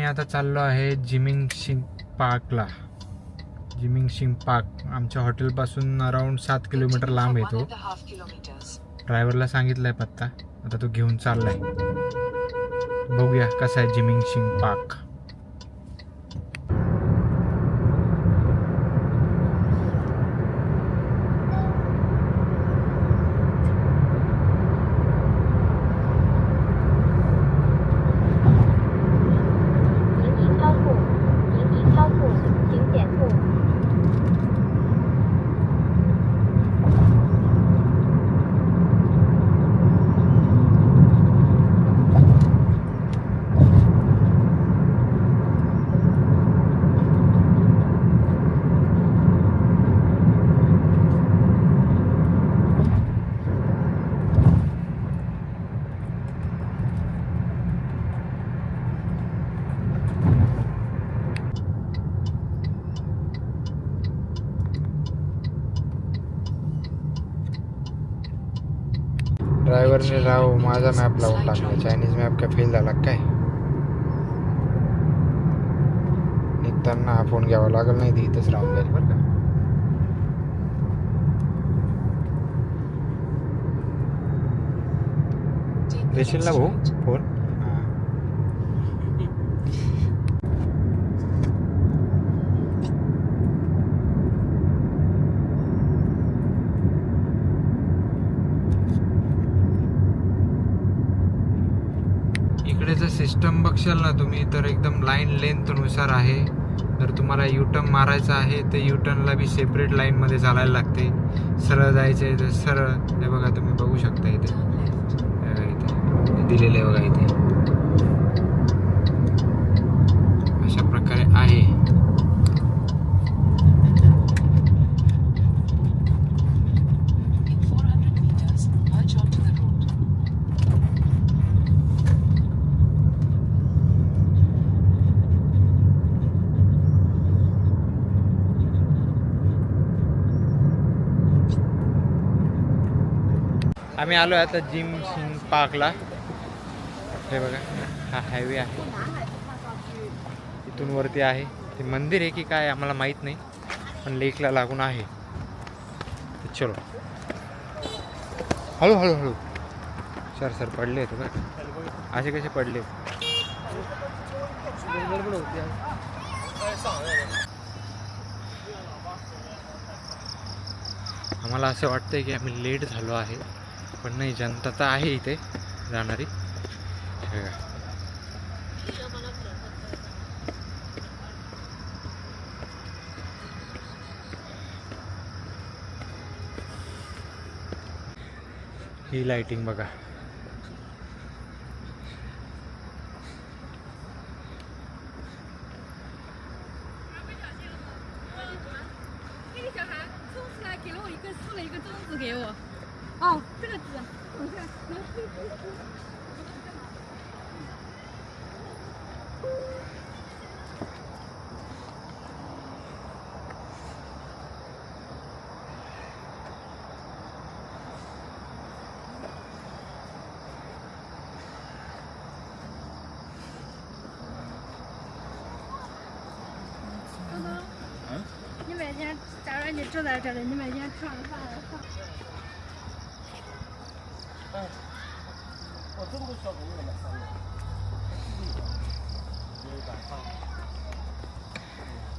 आम्ही आता चाललो आहे जिमिंगशिंग पार्कला. जिमिंगशिंग पार्क आमच्या हॉटेलपासून अराउंड 7 किलोमीटर लांब येतो. ड्रायव्हरला सांगितलंय पत्ता, आता तो घेऊन चाललाय. बघूया कसा आहे जिमिंगशिंग पार्क. ड्रायव्हरने राव माझा मॅप लावून टाकला. चायनीज मॅप काय फेल झाला काय? निघताना हा फोन घ्यावा लागेल, नाही तर इथंच राहून जाईल बरं का. देशील ना भाऊ फोन? इकडेचं सिस्टम बघशाल ना तुम्ही तर एकदम लाईन लेंथनुसार आहे. जर तुम्हाला युटर्न मारायचं आहे तर युटर्नला बी सेपरेट लाईनमध्ये चालायला लागते. सरळ जायचं आहे तर सरळ. हे बघा तुम्ही बघू शकता इथे दिलेलं आहे बघा. इथे अशा प्रकारे आहे. आम्ही आलो आता जिमिंगशिंग पार्कला. हे बघा हा हायवे आहे, इथून वरती आहे. ते मंदिर आहे की काय आम्हाला माहीत नाही, पण लेकला लागून आहे. चलो हळू हळू हळू. सर पडले आहेत बघ. असे कसे पडले? आम्हाला असं वाटतंय की आम्ही लेट झालो आहे, पण नाही, जनता तर आहे इथे जाणारी. ही लाइटिंग बघा.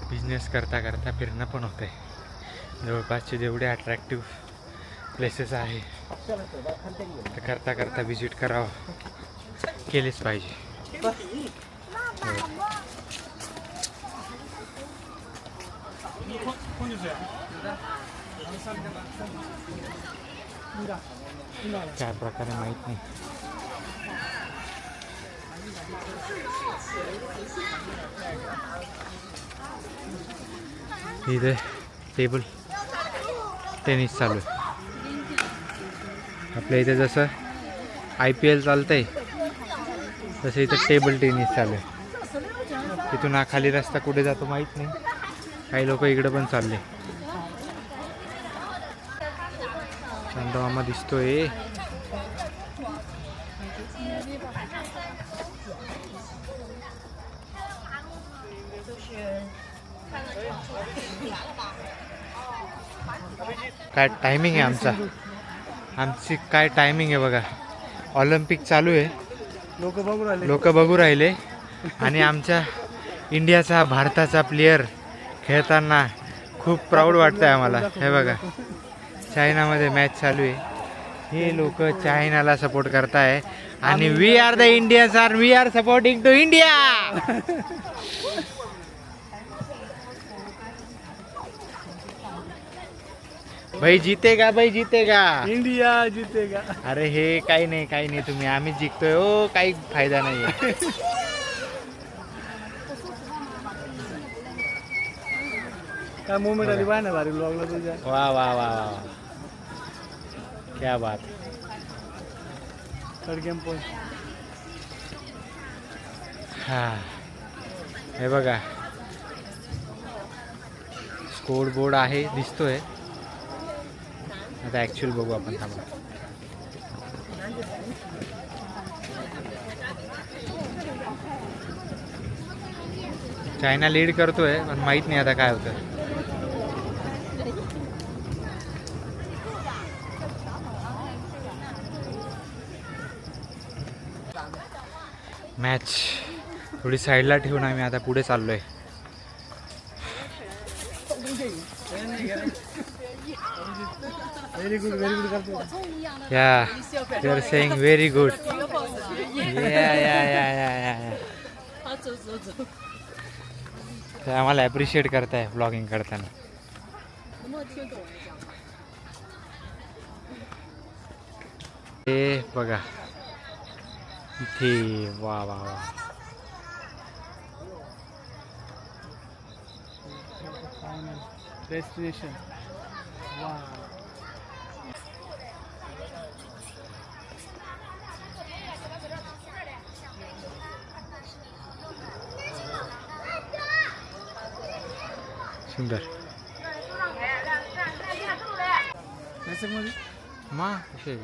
बिझनेस करता करता फिरणं पण होतंय. जवळपासचे जेवढे अट्रॅक्टिव्ह प्लेसेस आहे ते करता करता विजिट करावं, केलेच पाहिजे. काय प्रकारे माहित नाही. इथे टेबल टेनिस चालू आहे. आपल्या इथे जसं IPL चालतंय तसं इथं टेबल टेनिस चालू आहे. इथून हा खाली रस्ता कुठे जातो माहीत नाही. काही लोक इकडे पण चालले. चंदमामा दिसतोय. काय टायमिंग आहे आमची काय टायमिंग आहे बघा. ऑलिम्पिक चालू आहे, लोक बघू राहिले आणि आमच्या इंडियाचा भारताचा प्लेयर खेळताना खूप प्राऊड वाटतं आहे आम्हाला. हे बघा चायनामध्ये मॅच चालू आहे, हे लोक चायनाला सपोर्ट करताय आणि we are the Indians are we are supporting to India. भाई जीतेगा, भाई जीतेगा, इंडिया जीतेगा. अरे हे काही नाही तुम्ही, आम्ही जिंकतोय हो, काही फायदा नाहीये. काय मुवमेंट आली पाय ना भारी ब्लॉगला तुझ्या. वा वा वा वा, क्या बात. थर्ड गेम पण हा हे बघा स्कोर बोर्ड आहे, दिसतोय. आता ॲक्च्युअल बघू आपण, थांबा. चायना लीड करतोय पण माहित नाही आता काय होतं. मॅच थोडी साईडला ठेवून आम्ही आता पुढे चाललोय. व्हेरी गुड करतो. Yeah you are saying very good. या ते आम्हाला ॲप्रिशिएट करताय ब्लॉगिंग करताना. हे बघा इथे, वा वा वा. डेस्टिनेशन. वा सुंदर. मध्ये मा कसे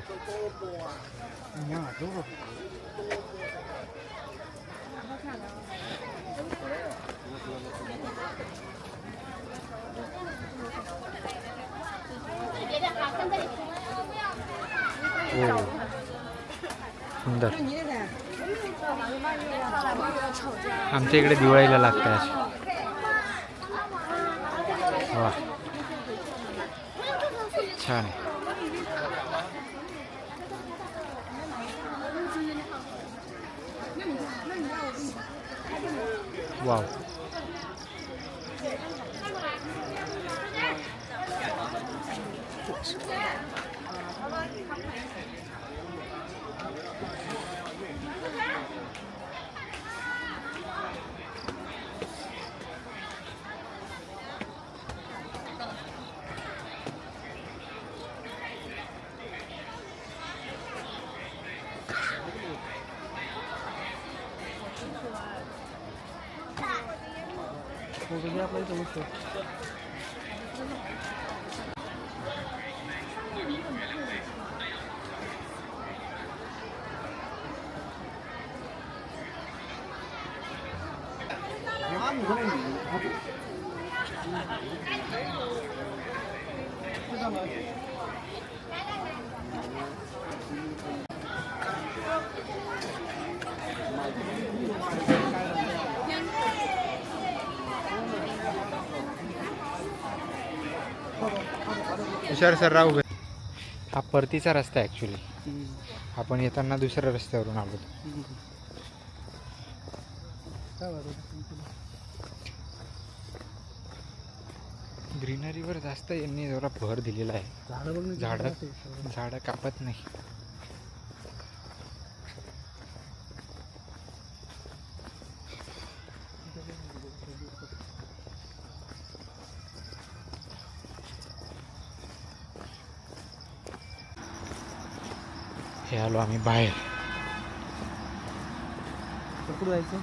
सुंदर. आमच्या इकडे दिवाळीला लागतं अशी. वा छान आहे. वाव. फोटो घ्या आपल्या इथं मस्त. हुशार सर राहू. हा परतीचा रस्ता आहे ॲक्च्युली. आपण येताना दुसऱ्या रस्त्यावरून आलो. ग्रीनरीवर जास्त यांनी जरा भर दिलेला आहे. झाडं कापत नाही. हे आलो आम्ही बाहेर. कुठं जायचं.